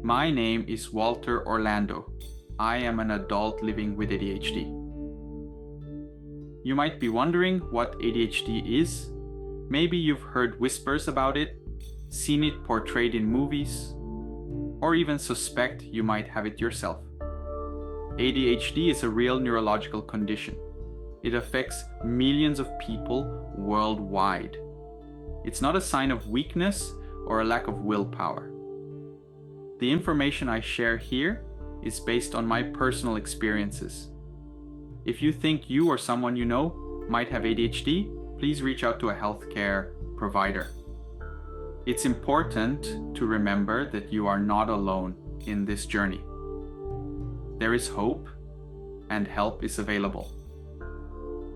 My name is Walter Orlando. I am an adult living with ADHD. You might be wondering what ADHD is. Maybe you've heard whispers about it, seen it portrayed in movies, or even suspect you might have it yourself. ADHD is a real neurological condition. It affects millions of people worldwide. It's not a sign of weakness or a lack of willpower. The information I share here is based on my personal experiences. If you think you or someone you know might have ADHD, please reach out to a healthcare provider. It's important to remember that you are not alone in this journey. There is hope, and help is available.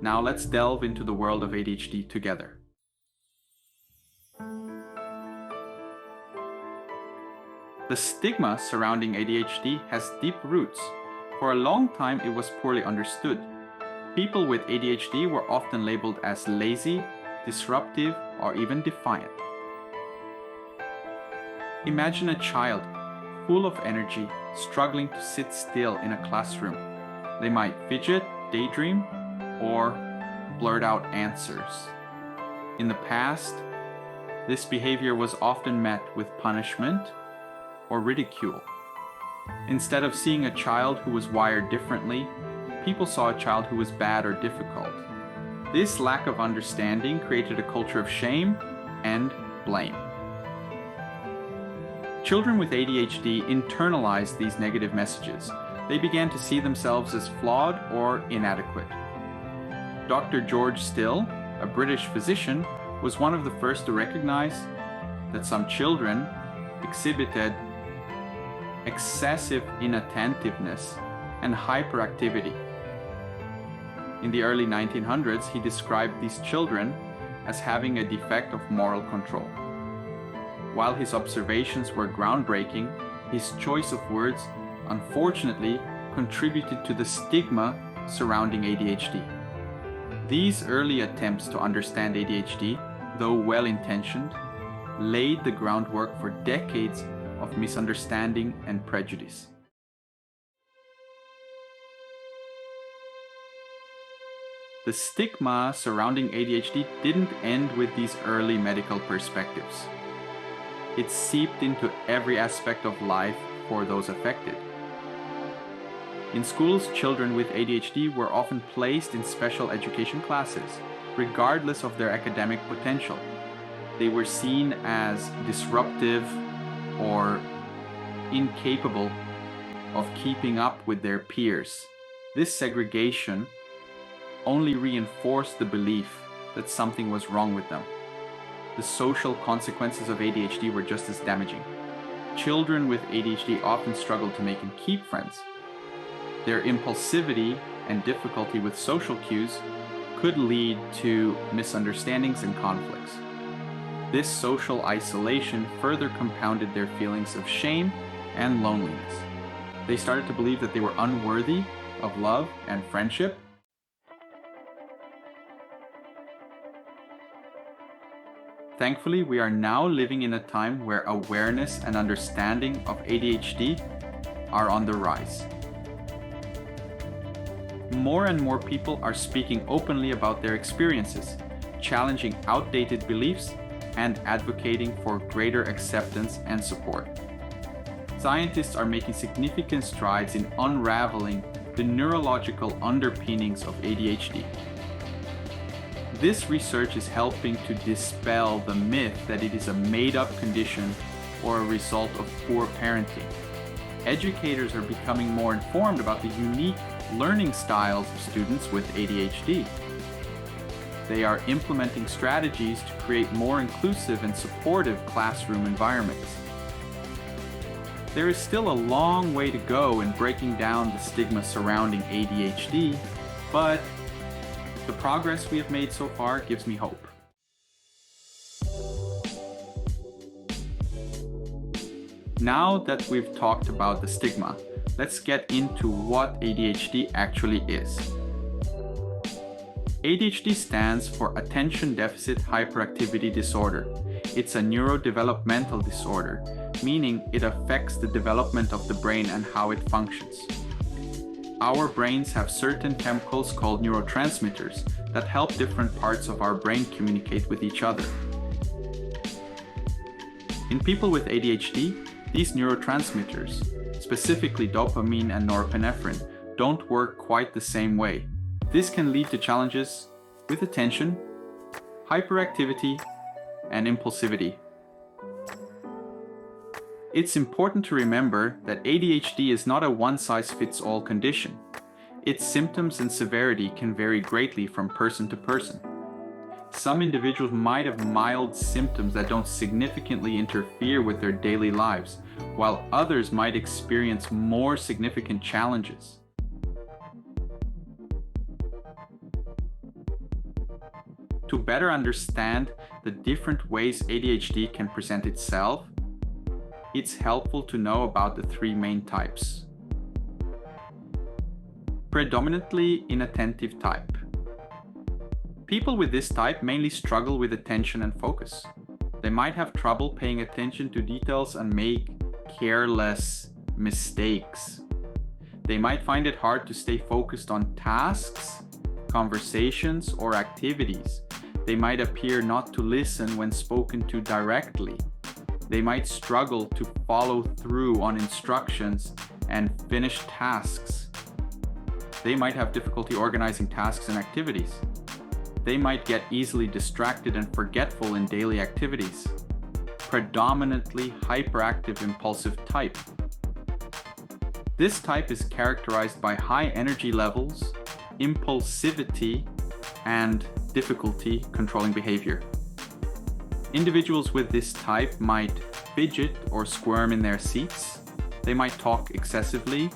Now let's delve into the world of ADHD together. The stigma surrounding ADHD has deep roots. For a long time, it was poorly understood. People with ADHD were often labeled as lazy, disruptive, or even defiant. Imagine a child full of energy, struggling to sit still in a classroom. They might fidget, daydream, or blurt out answers. In the past, this behavior was often met with punishment or ridicule. Instead of seeing a child who was wired differently, people saw a child who was bad or difficult. This lack of understanding created a culture of shame and blame. Children with ADHD internalized these negative messages. They began to see themselves as flawed or inadequate. Dr. George Still, a British physician, was one of the first to recognize that some children exhibited excessive inattentiveness and hyperactivity. In the early 1900s, he described these children as having a defect of moral control. While his observations were groundbreaking, his choice of words unfortunately contributed to the stigma surrounding ADHD. These early attempts to understand ADHD, though well-intentioned, laid the groundwork for decades of misunderstanding and prejudice. The stigma surrounding ADHD didn't end with these early medical perspectives. It seeped into every aspect of life for those affected. In schools, children with ADHD were often placed in special education classes, regardless of their academic potential. They were seen as disruptive or incapable of keeping up with their peers. This segregation only reinforced the belief that something was wrong with them. The social consequences of ADHD were just as damaging. Children with ADHD often struggled to make and keep friends. Their impulsivity and difficulty with social cues could lead to misunderstandings and conflicts. This social isolation further compounded their feelings of shame and loneliness. They started to believe that they were unworthy of love and friendship. Thankfully, we are now living in a time where awareness and understanding of ADHD are on the rise. More and more people are speaking openly about their experiences, challenging outdated beliefs, and advocating for greater acceptance and support. Scientists are making significant strides in unraveling the neurological underpinnings of ADHD. This research is helping to dispel the myth that it is a made-up condition or a result of poor parenting. Educators are becoming more informed about the unique learning styles of students with ADHD. They are implementing strategies to create more inclusive and supportive classroom environments. There is still a long way to go in breaking down the stigma surrounding ADHD, but the progress we have made so far gives me hope. Now that we've talked about the stigma, let's get into what ADHD actually is. ADHD stands for Attention Deficit Hyperactivity Disorder. It's a neurodevelopmental disorder meaning it affects the development of the brain and how it functions. Our brains have certain chemicals called neurotransmitters that help different parts of our brain communicate with each other. In people with ADHD, these neurotransmitters, specifically dopamine and norepinephrine, don't work quite the same way. This can lead to challenges with attention, hyperactivity, and impulsivity. It's important to remember that ADHD is not a one-size-fits-all condition. Its symptoms and severity can vary greatly from person to person. Some individuals might have mild symptoms that don't significantly interfere with their daily lives, while others might experience more significant challenges. To better understand the different ways ADHD can present itself, it's helpful to know about the three main types. Predominantly inattentive type. People with this type mainly struggle with attention and focus. They might have trouble paying attention to details and make careless mistakes. They might find it hard to stay focused on tasks, conversations, or activities. They might appear not to listen when spoken to directly. They might struggle to follow through on instructions and finish tasks. They might have difficulty organizing tasks and activities. They might get easily distracted and forgetful in daily activities. Predominantly hyperactive impulsive type. This type is characterized by high energy levels, impulsivity, and difficulty controlling behavior. Individuals with this type might fidget or squirm in their seats. They might talk excessively.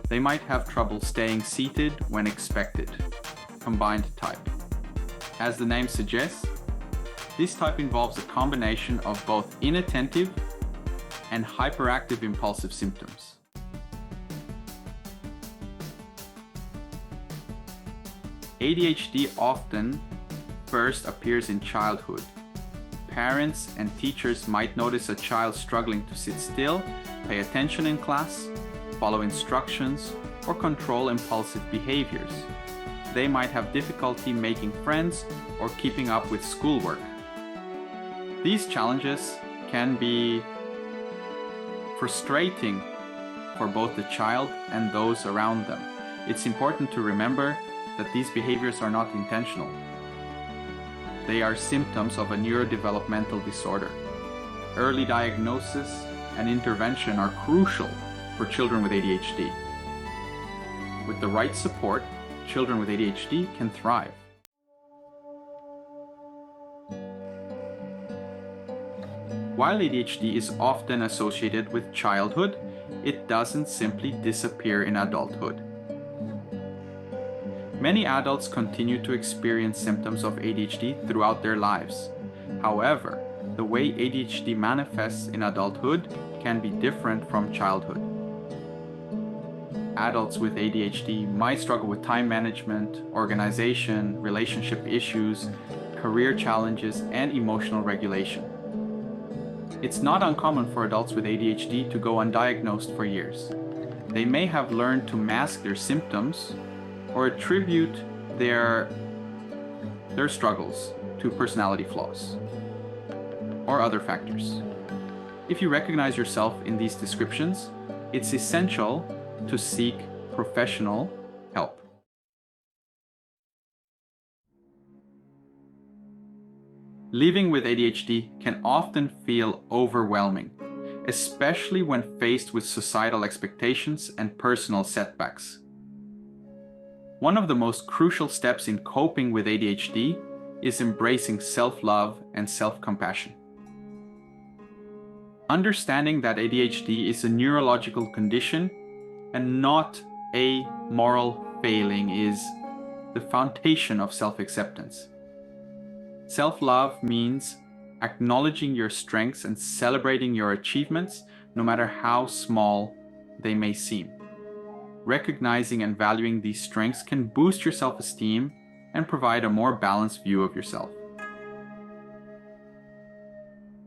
They might have trouble staying seated when expected. Combined type. As the name suggests, this type involves a combination of both inattentive and hyperactive impulsive symptoms. ADHD often first appears in childhood. Parents and teachers might notice a child struggling to sit still, pay attention in class, follow instructions, or control impulsive behaviors. They might have difficulty making friends or keeping up with schoolwork. These challenges can be frustrating for both the child and those around them. It's important to remember that these behaviors are not intentional. They are symptoms of a neurodevelopmental disorder. Early diagnosis and intervention are crucial for children with ADHD. With the right support, children with ADHD can thrive. While ADHD is often associated with childhood, it doesn't simply disappear in adulthood. Many adults continue to experience symptoms of ADHD throughout their lives. However, the way ADHD manifests in adulthood can be different from childhood. Adults with ADHD might struggle with time management, organization, relationship issues, career challenges, and emotional regulation. It's not uncommon for adults with ADHD to go undiagnosed for years. They may have learned to mask their symptoms or attribute their struggles to personality flaws or other factors. If you recognize yourself in these descriptions, it's essential to seek professional help. Living with ADHD can often feel overwhelming, especially when faced with societal expectations and personal setbacks. One of the most crucial steps in coping with ADHD is embracing self-love and self-compassion. Understanding that ADHD is a neurological condition and not a moral failing is the foundation of self-acceptance. Self-love means acknowledging your strengths and celebrating your achievements, no matter how small they may seem. Recognizing and valuing these strengths can boost your self-esteem and provide a more balanced view of yourself.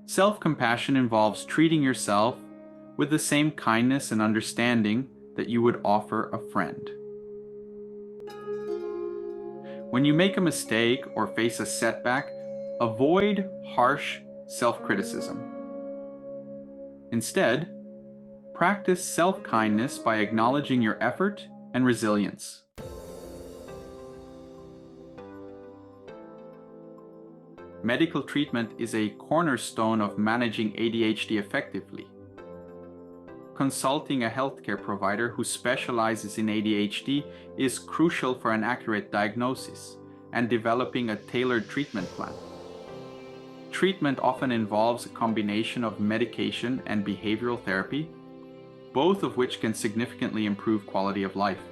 Self-compassion involves treating yourself with the same kindness and understanding that you would offer a friend. When you make a mistake or face a setback, avoid harsh self-criticism. Instead, practice self-kindness by acknowledging your effort and resilience. Medical treatment is a cornerstone of managing ADHD effectively. Consulting a healthcare provider who specializes in ADHD is crucial for an accurate diagnosis and developing a tailored treatment plan. Treatment often involves a combination of medication and behavioral therapy, both of which can significantly improve quality of life.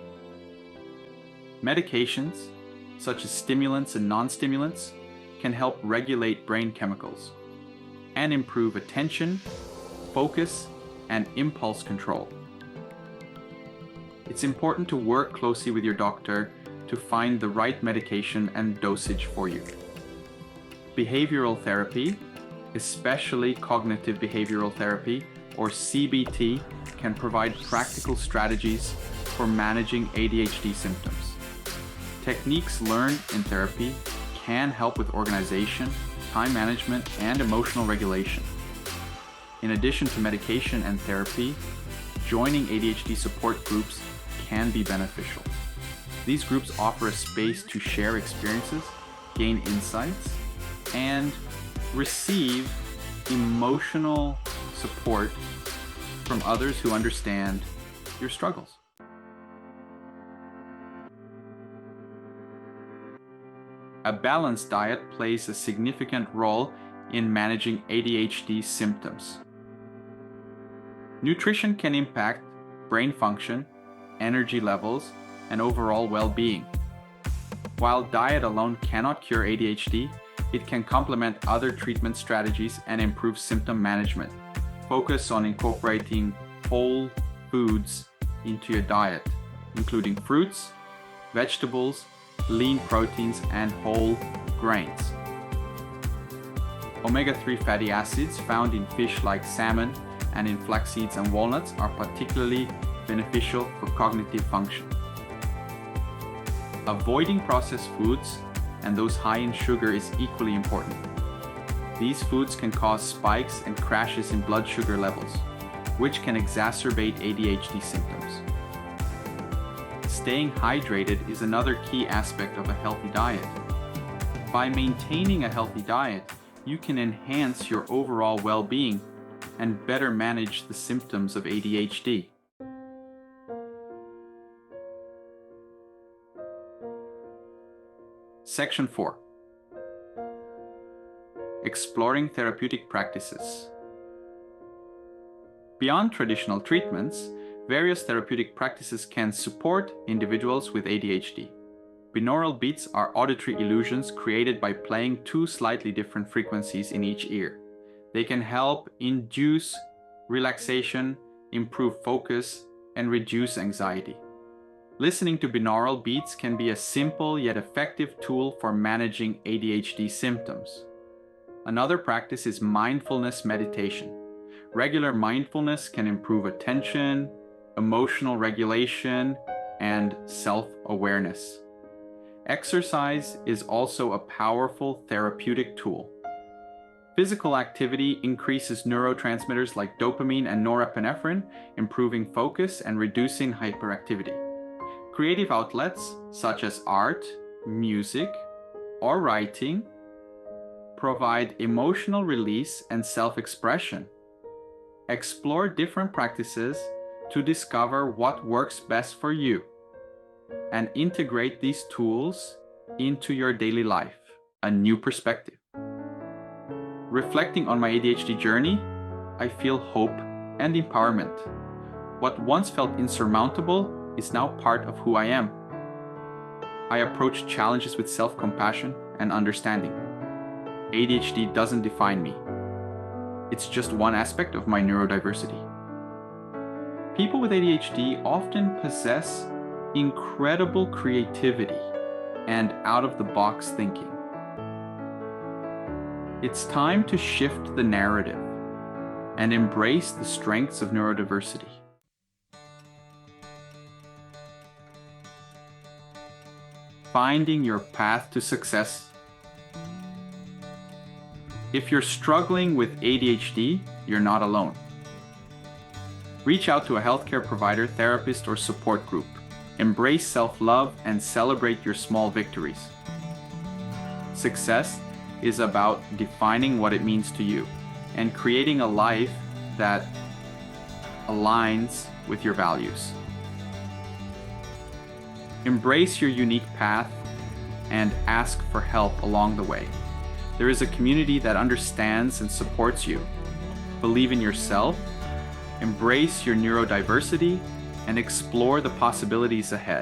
Medications, such as stimulants and non-stimulants, can help regulate brain chemicals and improve attention, focus, and impulse control. It's important to work closely with your doctor to find the right medication and dosage for you. Behavioral therapy, especially cognitive behavioral therapy or CBT, can provide practical strategies for managing ADHD symptoms. Techniques learned in therapy can help with organization, time management, and emotional regulation. In addition to medication and therapy, joining ADHD support groups can be beneficial. These groups offer a space to share experiences, gain insights, and receive emotional support from others who understand your struggles. A balanced diet plays a significant role in managing ADHD symptoms. Nutrition can impact brain function, energy levels, and overall well-being. While diet alone cannot cure ADHD, it can complement other treatment strategies and improve symptom management. Focus on incorporating whole foods into your diet, including fruits, vegetables, lean proteins, and whole grains. Omega-3 fatty acids found in fish like salmon and in flax seeds and walnuts are particularly beneficial for cognitive function. Avoiding processed foods and those high in sugar is equally important. These foods can cause spikes and crashes in blood sugar levels, which can exacerbate ADHD symptoms. Staying hydrated is another key aspect of a healthy diet. By maintaining a healthy diet, you can enhance your overall well-being and better manage the symptoms of ADHD. Section 4. Exploring therapeutic practices. Beyond traditional treatments, various therapeutic practices can support individuals with ADHD. Binaural beats are auditory illusions created by playing two slightly different frequencies in each ear. They can help induce relaxation, improve focus, and reduce anxiety. Listening to binaural beats can be a simple yet effective tool for managing ADHD symptoms. Another practice is mindfulness meditation. Regular mindfulness can improve attention, emotional regulation, and self-awareness. Exercise is also a powerful therapeutic tool. Physical activity increases neurotransmitters like dopamine and norepinephrine, improving focus and reducing hyperactivity. Creative outlets such as art, music, or writing provide emotional release and self-expression. Explore different practices to discover what works best for you and integrate these tools into your daily life, a new perspective. Reflecting on my ADHD journey, I feel hope and empowerment. What once felt insurmountable is now part of who I am. I approach challenges with self-compassion and understanding. ADHD doesn't define me. It's just one aspect of my neurodiversity. People with ADHD often possess incredible creativity and out-of-the-box thinking. It's time to shift the narrative and embrace the strengths of neurodiversity. Finding your path to success. If you're struggling with ADHD, you're not alone. Reach out to a healthcare provider, therapist, or support group. Embrace self-love and celebrate your small victories. Success is about defining what it means to you and creating a life that aligns with your values. Embrace your unique path and ask for help along the way. There is a community that understands and supports you. Believe in yourself, embrace your neurodiversity, and explore the possibilities ahead.